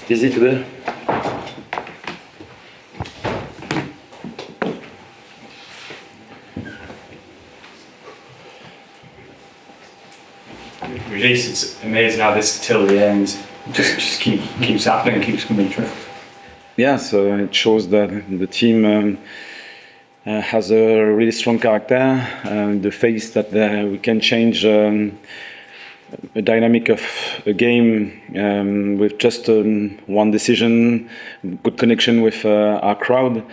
Is it there? Regis, it's amazing how this till the end just keeps happening, keeps coming true. Yeah, so it shows that the team has a really strong character, the faith that we can change the dynamic of a game with just one decision, good connection with our crowd,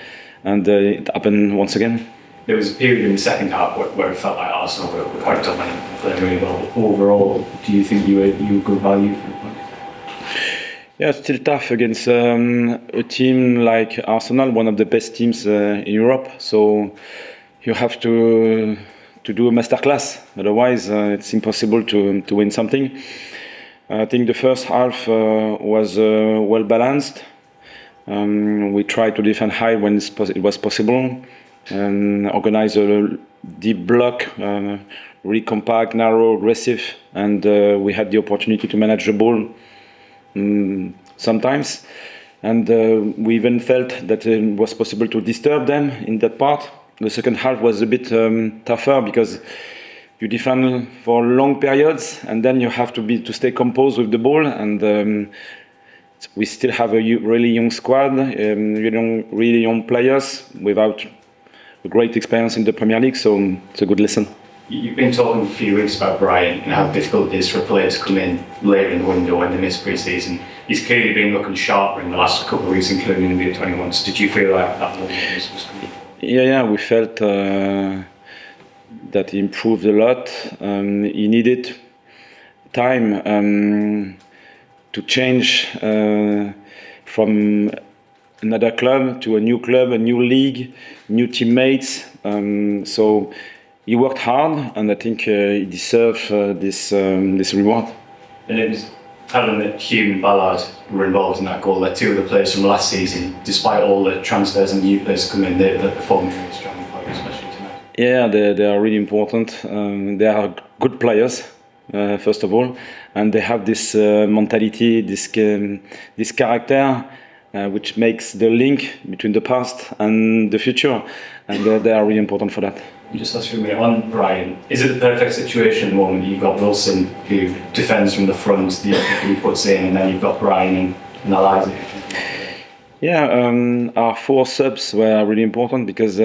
and it happened once again. There was a period in the second half where it felt like Arsenal were quite dominant, playing really well. Overall, do you think you were good value for the point? Yeah, it's still tough against a team like Arsenal, one of the best teams in Europe. So you have to do a masterclass. Otherwise, it's impossible to win something. I think the first half was well balanced. We tried to defend high when it was possible, and organize a deep block, really compact, narrow, aggressive, and we had the opportunity to manage the ball sometimes, and we even felt that it was possible to disturb them in that part. The second half was a bit tougher because you defend for long periods and then you have to stay composed with the ball, and we still have a really young squad, really young players without a great experience in the Premier League, so it's a good lesson. You've been talking for a few weeks about Brian and how difficult it is for a player to come in later in the window when they miss pre-season. He's clearly been looking sharper in the last couple of weeks, including in the U21s. Did you feel like that was coming? Yeah, we felt that he improved a lot. He needed time to change from another club to a new club, a new league, new teammates. So he worked hard, and I think he deserves this reward. And it was telling that Hume and Ballard were involved in that goal. They're two of the players from last season. Despite all the transfers and new players coming in, they're performing really strongly for you, especially tonight. Yeah, they are really important. They are good players, first of all, and they have this mentality, this character, which makes the link between the past and the future, and they are really important for that. Just ask you a minute on Brian. Is it the perfect situation at the moment? You've got Wilson, who defends from the front, the who puts in, and then you've got Brian and Eliza. Yeah, our four subs were really important because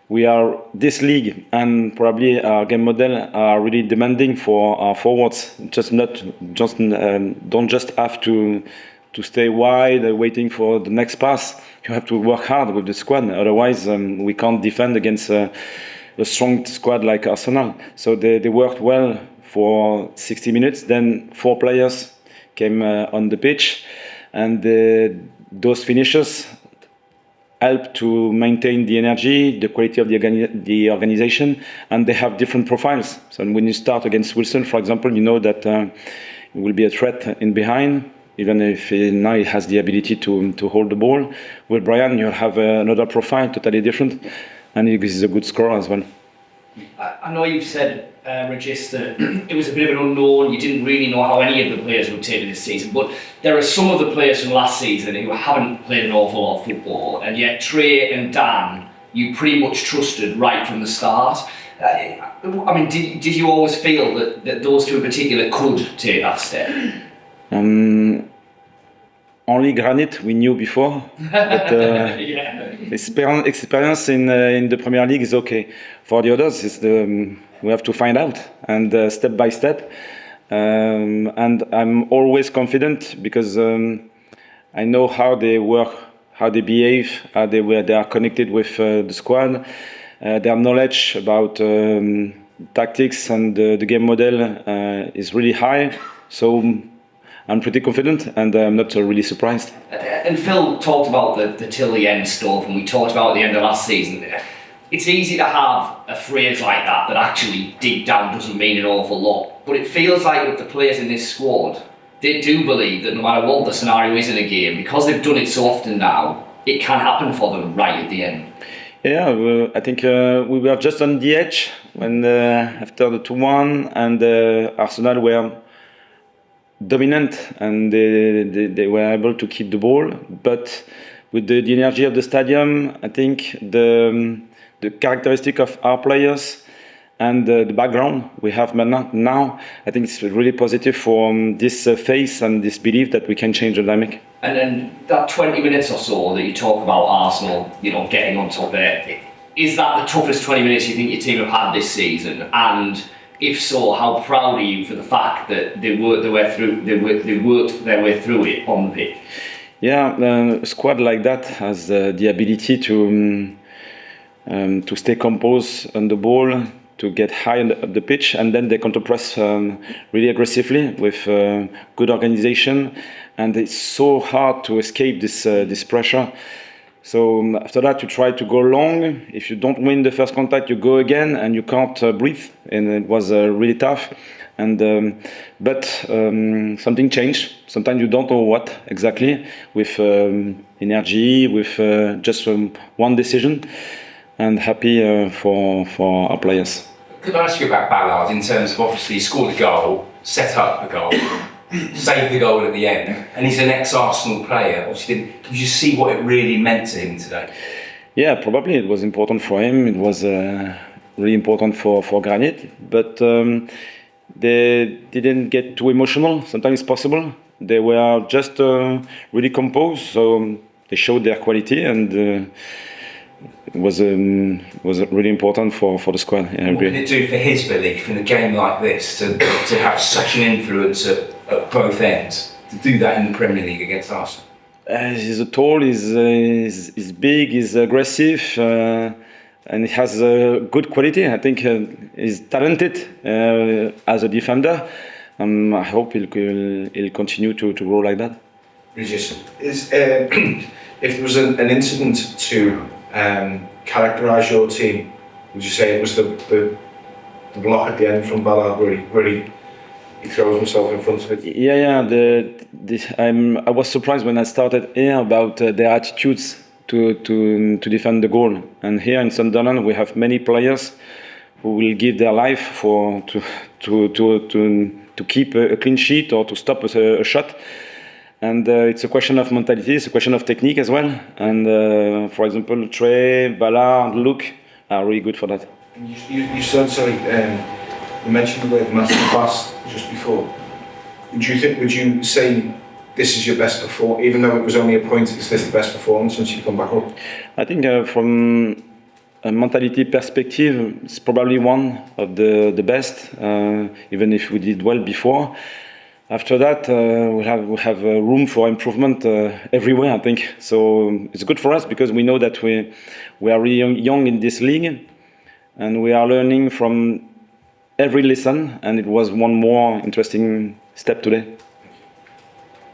we are this league, and probably our game model are really demanding for our forwards. Don't just have to stay wide, waiting for the next pass. You have to work hard with the squad. Otherwise, we can't defend against a strong squad like Arsenal. So they worked well for 60 minutes. Then 4 players came on the pitch, and those finishers help to maintain the energy, the quality of the organization, and they have different profiles. So when you start against Wilson, for example, you know that it will be a threat in behind, even if now he has the ability to hold the ball. With Brian, you have another profile, totally different, and he is a good scorer as well. I know you've said, Regis, that it was a bit of an unknown. You didn't really know how any of the players would take it this season, but there are some of the players from last season who haven't played an awful lot of football, and yet Trai and Dan, you pretty much trusted right from the start. I mean, did you always feel that those two in particular could take that step? Only Granit we knew before, but experience in the Premier League is okay. For the others, we have to find out, and step by step. And I'm always confident because I know how they work, how they behave, how they are connected with the squad. Their knowledge about tactics and the game model is really high. So I'm pretty confident, and I'm not really surprised. And Phil talked about the till the end stuff, and we talked about at the end of last season. It's easy to have a phrase like that actually deep down doesn't mean an awful lot. But it feels like with the players in this squad, they do believe that no matter what the scenario is in a game, because they've done it so often now, it can happen for them right at the end. Yeah, I think we were just on the edge when after the 2-1, and Arsenal were dominant, and they were able to keep the ball. But with the energy of the stadium, I think the characteristic of our players and the background we have now, I think it's really positive for this faith and this belief that we can change the dynamic. And then that 20 minutes or so that you talk about Arsenal, getting on top there, is that the toughest 20 minutes you think your team have had this season? And if so, how proud are you for the fact that they worked their way through it on the pitch? Yeah, a squad like that has the ability to stay composed on the ball, to get high on the pitch, and then they counter-press really aggressively with good organization, and it's so hard to escape this pressure. So after that, you try to go long. If you don't win the first contact, you go again, and you can't breathe, and it was really tough. And but something changed. Sometimes you don't know what exactly, with energy, with just one decision. And happy for our players. Could I ask you about Ballard in terms of, obviously he scored a goal, set up a goal, saved the goal at the end, and he's an ex-Arsenal player. Obviously, did you see what it really meant to him today? Yeah, probably it was important for him. It was really important for Granit, but they didn't get too emotional. Sometimes it's possible. They were just really composed, so they showed their quality, and it was really important for the squad. Yeah, what did it do for his belief in a game like this to have such an influence at both ends, to do that in the Premier League against Arsenal? He's tall, he's big, he's aggressive, and he has good quality. I think he's talented as a defender. I hope he'll continue to grow like that. Regis, if there was an incident to characterise your team, would you say it was the block at the end from Ballard where he throws himself in front of it? Yeah. I was surprised when I started here about their attitudes to defend the goal. And here in Sunderland, we have many players who will give their life to keep a clean sheet or to stop a shot. And it's a question of mentality, it's a question of technique as well. And for example, Trai, Ballard, Luke are really good for that. You said, you mentioned the word masterclass just before. Would you say this is your best performance, even though it was only a point, is this the best performance since you've come back up? I think from a mentality perspective, it's probably one of the best, even if we did well before. After that, we have room for improvement everywhere, I think. So it's good for us because we know that we are really young in this league, and we are learning from every lesson. And it was one more interesting step today.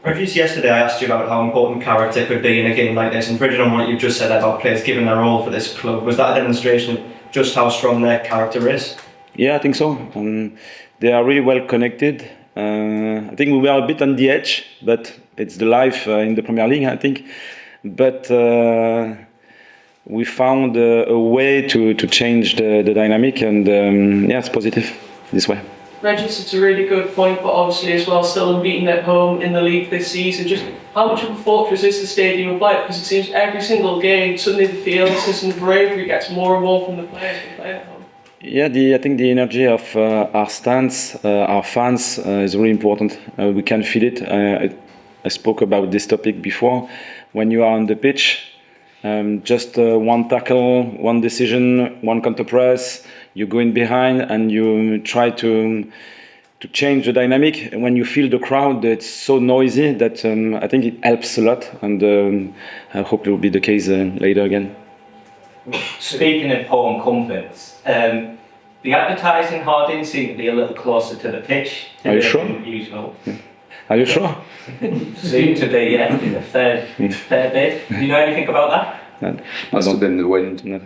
Regis, yesterday I asked you about how important character could be in a game like this, and bridging on what you've just said about players giving their all for this club, was that a demonstration of just how strong their character is? Yeah, I think so. They are really well connected. I think we were a bit on the edge, but it's the life in the Premier League, I think. But we found a way to change the dynamic, and it's positive this way. Regis, it's a really good point, but obviously as well still unbeaten at home in the league this season. Just how much of a fortress is the Stadium of Light? Because it seems every single game, suddenly the fearlessness and the bravery gets more and more from the players who play at home. Yeah, I think the energy of our stands, our fans, is really important. We can feel it. I spoke about this topic before. When you are on the pitch, just one tackle, one decision, one counter press, you go in behind and you try to change the dynamic. When you feel the crowd, it's so noisy that I think it helps a lot, and I hope it will be the case later again. Speaking of home comforts, the advertising hoardings seem to be a little closer to the pitch than usual. Are you sure? Seem to be, yeah, in a fair bit. Do you know anything about that? Must have been the wind. No.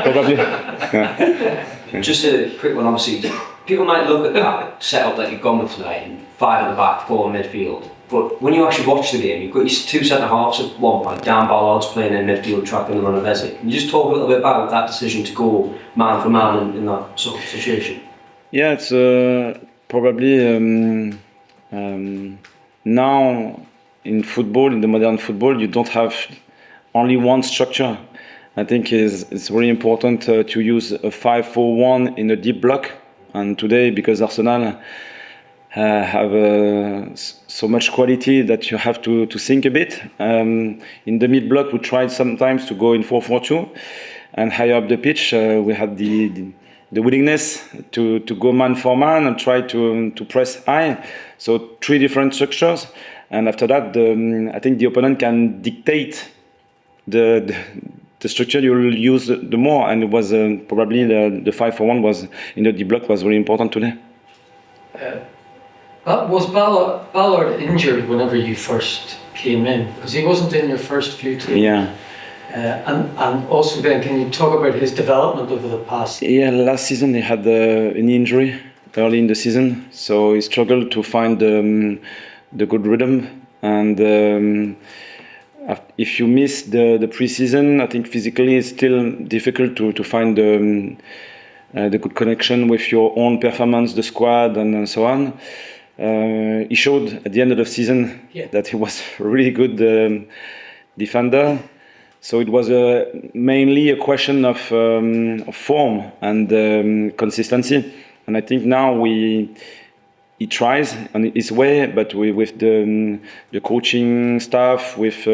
Probably. Yeah. Just a quick one, obviously. People might look at that setup that you've gone with tonight, 5 at the back, 4 in midfield. But when you actually watch the game, you've got your two centre halves at one point. Dan Ballard's playing in midfield, trapping them on a Vezek. Can you just talk a little bit about that decision to go man for man in that sort of situation? Yeah, it's probably now in football, in the modern football, you don't have only one structure. I think it's really important to use a 5-4-1 in a deep block. And today, because Arsenal have so much quality that you have to think a bit. In the mid block, we tried sometimes to go in 4-4-2, and higher up the pitch, we had the willingness to go man for man and try to press high. So 3 different structures, and after that, I think the opponent can dictate the structure you will use the more, and it was probably the 5-4-1 was in the deep block was really important today. Was Ballard injured whenever you first came in? Because he wasn't in your first few teams. Yeah. And also then, can you talk about his development over the past? Yeah, last season he had an injury early in the season, so he struggled to find the good rhythm. And if you miss the pre-season, I think physically it's still difficult to find the good connection with your own performance, the squad, and so on. He showed at the end of the season that he was a really good defender. So it was mainly a question of form and consistency. And I think now he tries on his way, but with the coaching staff, with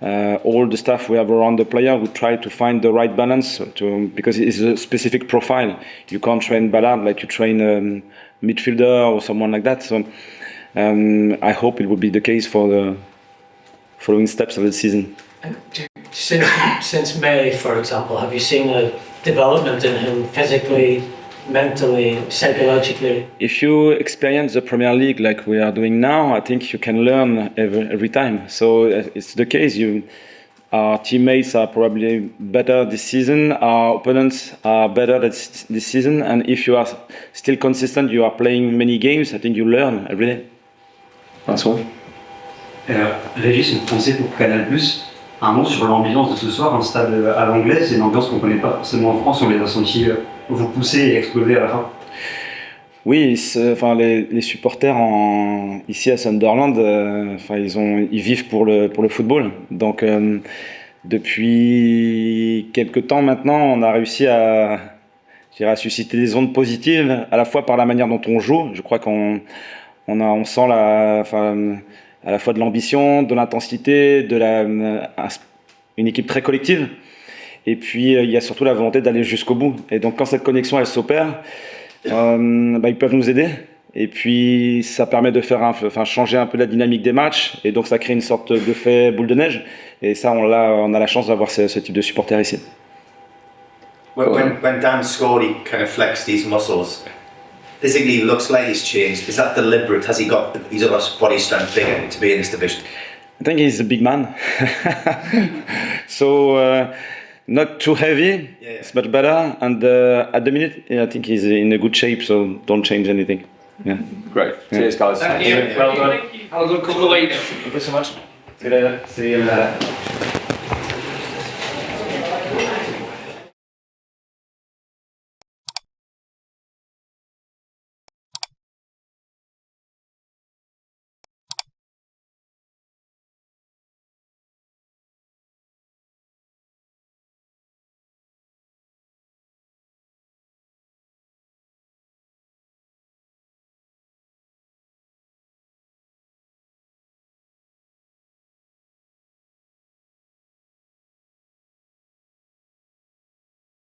all the staff we have around the player, we try to find the right balance because it's a specific profile. You can't train Ballard like you train a midfielder or someone like that. So I hope it will be the case for the following steps of the season. And since May, for example, have you seen a development in him physically, mentally, psychologically? If you experience the Premier League like we are doing now, I think you can learn every time. So it's the case. Our teammates are probably better this season. Our opponents are better this season. And if you are still consistent, you are playing many games, I think you learn every day. That's all. Régis, une pensée pour Canal+. Un mot sur l'ambiance de ce soir, un stade à l'anglaise, c'est une ambiance qu'on ne connaît pas forcément en France. On les a sentis vous pousser et exploser à la fin. Oui, enfin les supporters ici à Sunderland, ils vivent pour le football. Donc depuis quelques temps maintenant, on a réussi à susciter des ondes positives, à la fois par la manière dont on joue. Je crois qu'on sent à la fois de l'ambition, de l'intensité, une équipe très collective. Et puis il y a surtout la volonté d'aller jusqu'au bout. Et donc quand cette connexion elle s'opère, ils peuvent nous aider. Et puis ça permet de changer un peu la dynamique des matchs. Et donc ça crée une sorte d'effet boule de neige. Et ça on a la chance d'avoir ce type de supporters ici. When Dan scored, he kind of flexed his muscles. Physically, he looks like he's changed. Is that deliberate? Has he got his body strength bigger to be in this division? I think he's a big man. So not too heavy. Yeah. It's much better. And at the minute, I think he's in a good shape. So don't change anything. Yeah. Great. Cheers, guys. Thank you. Well done. Have a good couple of weeks. Thank you so much. See you later.